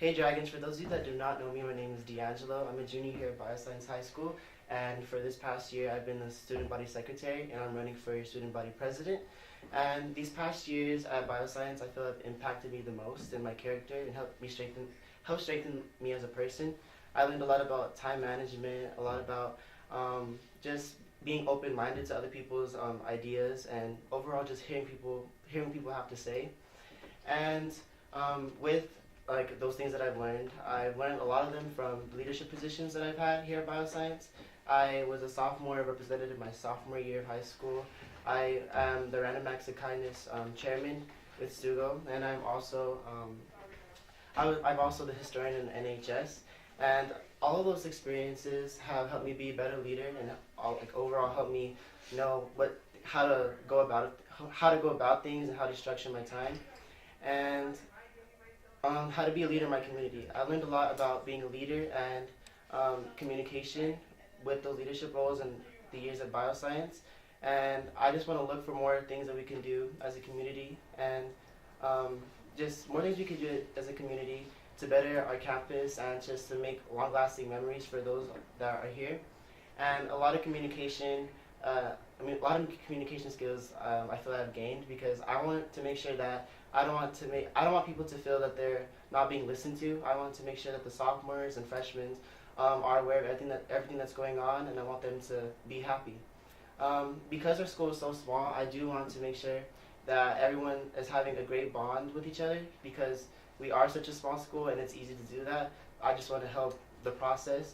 Hey Dragons, for those of you that do not know me, my name is D'Angelo. I'm a junior here at Bioscience High School, and for this past year I've been the student body secretary and I'm running for student body president. And these past years at Bioscience I feel have impacted me the most in my character and helped strengthen me as a person. I learned a lot about time management, a lot about just being open-minded to other people's ideas, and overall just hearing people have to say. And with like those things that I've learned a lot of them from leadership positions that I've had here at Bioscience. I was a sophomore representative my sophomore year of high school. I am the Random Acts of Kindness chairman with STUGO, and I'm also the historian in NHS. And all of those experiences have helped me be a better leader, and overall helped me know how to go about things and how to structure my time. And how to be a leader in my community. I learned a lot about being a leader and communication with those leadership roles in the years at Bioscience. And I just want to look for more things that we can do as a community, and just more things we can do as a community to better our campus and just to make long-lasting memories for those that are here. And a lot of communication, a lot of communication skills I feel I've gained because I want to make sure that I don't want people to feel that they're not being listened to. I want to make sure that the sophomores and freshmen are aware of everything that's going on, and I want them to be happy. Because our school is so small, I do want to make sure that everyone is having a great bond with each other because we are such a small school and it's easy to do that. I just want to help the process,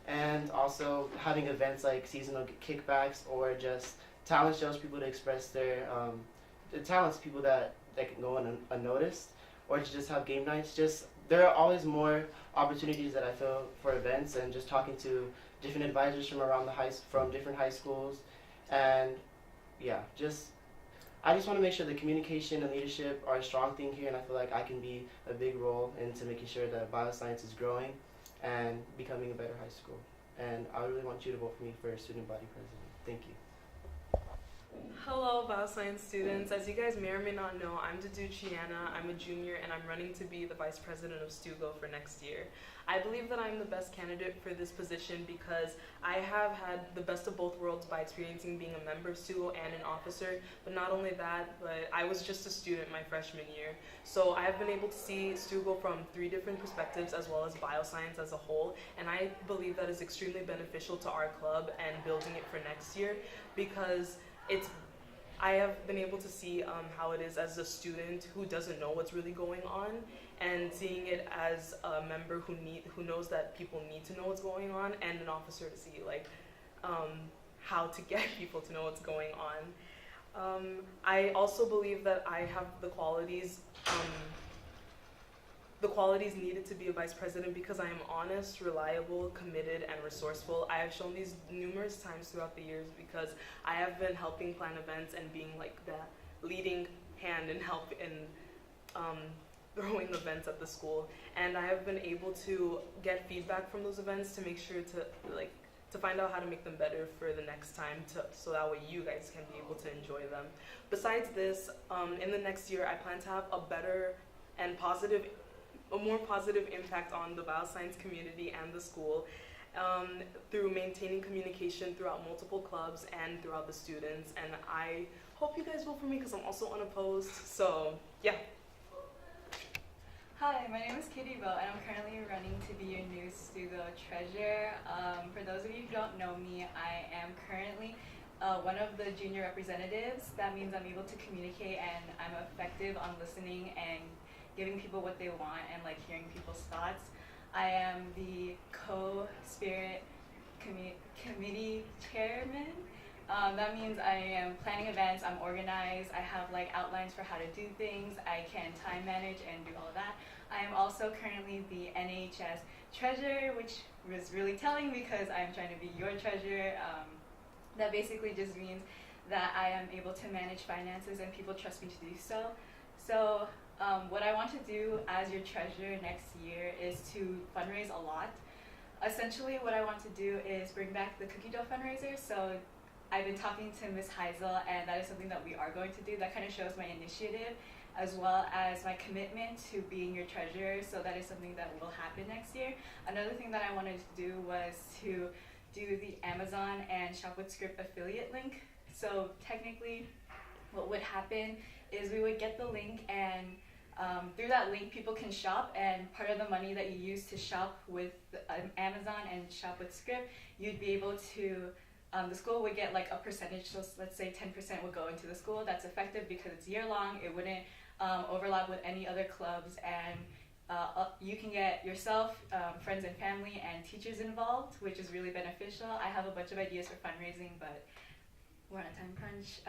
and also having events like seasonal kickbacks or just talent shows, people to express their the talents, people that can go unnoticed, or to just have game nights. Just there are always more opportunities that I feel for events, and just talking to different advisors from around from different high schools, and yeah, I just want to make sure the communication and leadership are a strong thing here, and I feel like I can be a big role into making sure that Bioscience is growing and becoming a better high school. And I really want you to vote for me for student body president. Thank you. Hello, bioscience students. As you guys may or may not know, I'm Chiana. I'm a junior, and I'm running to be the vice president of STUGO for next year. I believe that I'm the best candidate for this position because I have had the best of both worlds by experiencing being a member of STUGO and an officer. But not only that, but I was just a student my freshman year. So I have been able to see STUGO from 3 different perspectives as well as bioscience as a whole. And I believe that is extremely beneficial to our club and building it for next year because I have been able to see how it is as a student who doesn't know what's really going on, and seeing it as a member who knows that people need to know what's going on, and an officer to see how to get people to know what's going on. I also believe that I have the qualities needed to be a vice president because I am honest, reliable, committed, and resourceful. I have shown these numerous times throughout the years because I have been helping plan events and being like the leading hand and help in throwing events at the school. And I have been able to get feedback from those events to make sure to find out how to make them better for the next time, so that way you guys can be able to enjoy them. Besides this, in the next year, I plan to have a better and a more positive impact on the bioscience community and the school through maintaining communication throughout multiple clubs and throughout the students. And I hope you guys vote for me because I'm also unopposed. So, yeah. Hi, my name is Katie Bell, and I'm currently running to be your new STUGO treasurer. For those of you who don't know me, I am currently one of the junior representatives. That means I'm able to communicate and I'm effective on listening and giving people what they want and hearing people's thoughts. I am the co-spirit committee chairman. That means I am planning events, I'm organized, I have outlines for how to do things, I can time manage and do all of that. I am also currently the NHS treasurer, which was really telling because I'm trying to be your treasurer. That basically just means that I am able to manage finances and people trust me to do so. So what I want to do as your treasurer next year is to fundraise a lot. Essentially what I want to do is bring back the cookie dough fundraiser. So I've been talking to Ms. Heisel, and that is something that we are going to do. That kind of shows my initiative as well as my commitment to being your treasurer. So that is something that will happen next year. Another thing that I wanted to do was to do the Amazon and Shop with Script affiliate link. So technically, what would happen is we would get the link, and through that link, people can shop, and part of the money that you use to shop with Amazon and Shop with Script, you'd be able to, the school would get like a percentage, so let's say 10% would go into the school. That's effective because it's year long, it wouldn't overlap with any other clubs, and you can get yourself, friends and family, and teachers involved, which is really beneficial. I have a bunch of ideas for fundraising, but we're on a time crunch.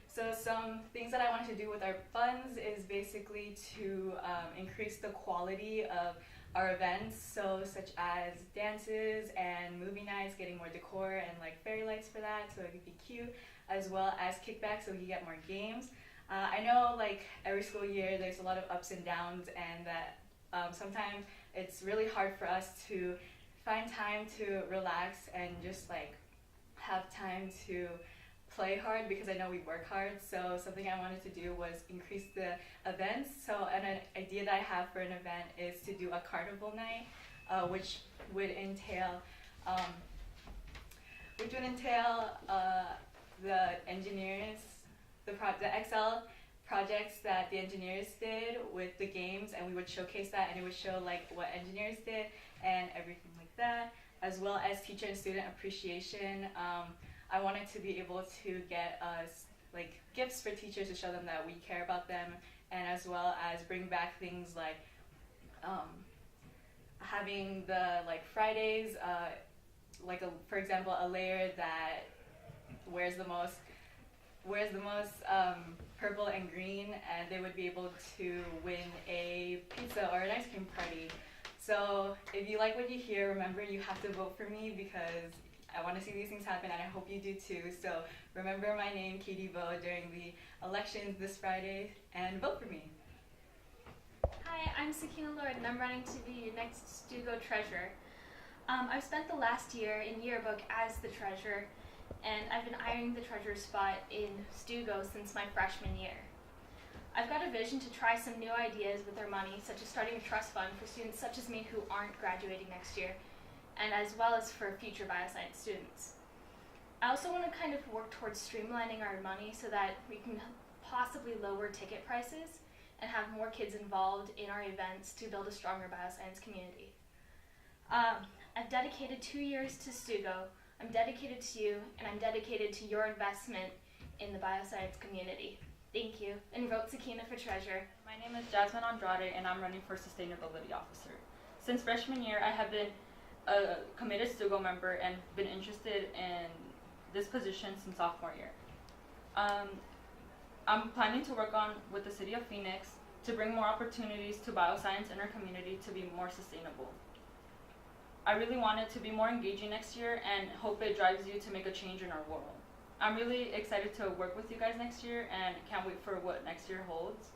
So some things that I wanted to do with our funds is basically to increase the quality of our events, so such as dances and movie nights, getting more decor and like fairy lights for that, so it could be cute, as well as kickbacks, so we can get more games. I know like every school year there's a lot of ups and downs, and that sometimes it's really hard for us to find time to relax and just like have time to play hard, because I know we work hard. So something I wanted to do was increase the events. So an idea that I have for an event is to do a carnival night, which would entail the engineers, the Excel projects that the engineers did with the games, and we would showcase that, and it would show like what engineers did and everything like that, as well as teacher and student appreciation. I wanted to be able to get us like gifts for teachers to show them that we care about them, and as well as bring back things like having the like Fridays, for example, a layer that wears the most purple and green, and they would be able to win a pizza or an ice cream party. So if you like what you hear, remember you have to vote for me, because I want to see these things happen, and I hope you do too. So remember my name, Katie Vo, during the elections this Friday, and vote for me. Hi, I'm Sakina Lord, and I'm running to be your next STUGO treasurer. I've spent the last year in yearbook as the treasurer, and I've been eyeing the treasurer spot in STUGO since my freshman year. I've got a vision to try some new ideas with our money, such as starting a trust fund for students such as me who aren't graduating next year, and as well as for future bioscience students. I also want to kind of work towards streamlining our money so that we can possibly lower ticket prices and have more kids involved in our events to build a stronger bioscience community. I've dedicated 2 years to STUGO. I'm dedicated to you, and I'm dedicated to your investment in the bioscience community. Thank you, and vote Sakina for treasurer. My name is Jasmine Andrade, and I'm running for sustainability officer. Since freshman year, I have been a committed STUGO member and been interested in this position since sophomore year. I'm planning to work with the city of Phoenix to bring more opportunities to bioscience in our community to be more sustainable. I really want it to be more engaging next year, and hope it drives you to make a change in our world. I'm really excited to work with you guys next year, and can't wait for what next year holds.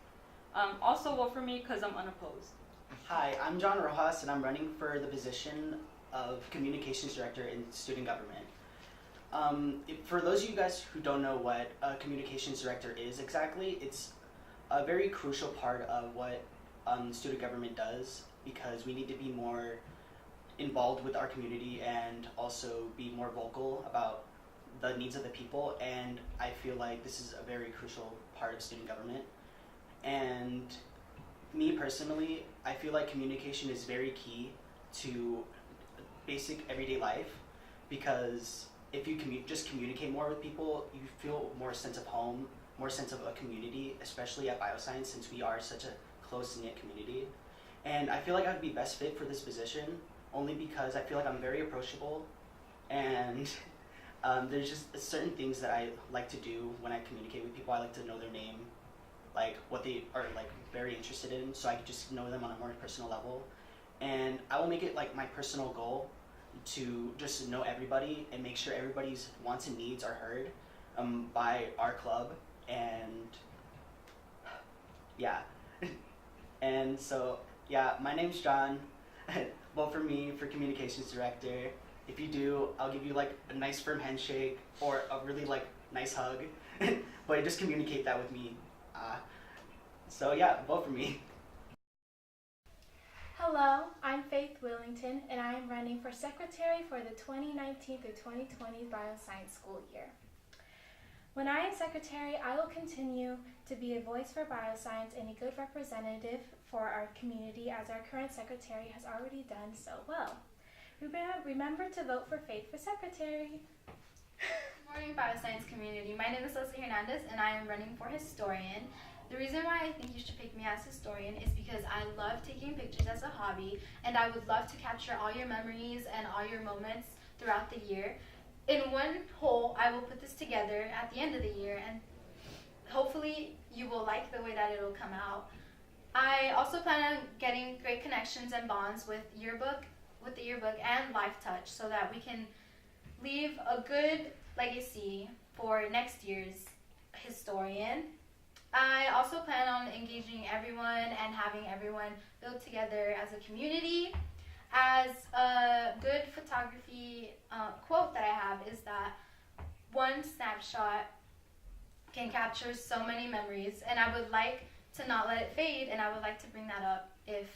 Also vote for me because I'm unopposed. Hi, I'm John Rojas, and I'm running for the position of Communications Director in Student Government. For those of you guys who don't know what a Communications Director is exactly, it's a very crucial part of what student government does, because we need to be more involved with our community and also be more vocal about the needs of the people, and I feel like this is a very crucial part of student government. And me personally, I feel like communication is very key to basic everyday life, because if you just communicate more with people, you feel more sense of home, more sense of a community, especially at bioscience, since we are such a close-knit community. And I feel like I'd be best fit for this position, only because I feel like I'm very approachable, and there's just certain things that I like to do when I communicate with people. I like to know their name, like what they are like very interested in, so I can just know them on a more personal level. And I will make it like my personal goal to just know everybody and make sure everybody's wants and needs are heard by our club. And yeah, and so yeah, my name's John. Vote for me for Communications Director. If you do, I'll give you like a nice firm handshake or a really like nice hug. But just communicate that with me. So yeah, vote for me. Hello, I'm Faith Willington, and I am running for secretary for the 2019 through 2020 Bioscience school year. When I am secretary, I will continue to be a voice for bioscience and a good representative for our community, as our current secretary has already done so well. Remember to vote for Faith for secretary. Good morning, bioscience community. My name is Leslie Hernandez, and I am running for historian. The reason why I think you should pick me as historian is because I love taking pictures as a hobby, and I would love to capture all your memories and all your moments throughout the year. In one whole, I will put this together at the end of the year, and hopefully you will like the way that it will come out. I also plan on getting great connections and bonds with the yearbook and Life Touch, so that we can leave a good legacy for next year's historian. I also plan on engaging everyone and having everyone build together as a community. As a good photography quote that I have is that one snapshot can capture so many memories, and I would like to not let it fade, and I would like to bring that up if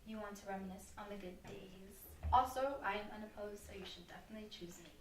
you want to reminisce on the good days. Also, I am unopposed, so you should definitely choose me.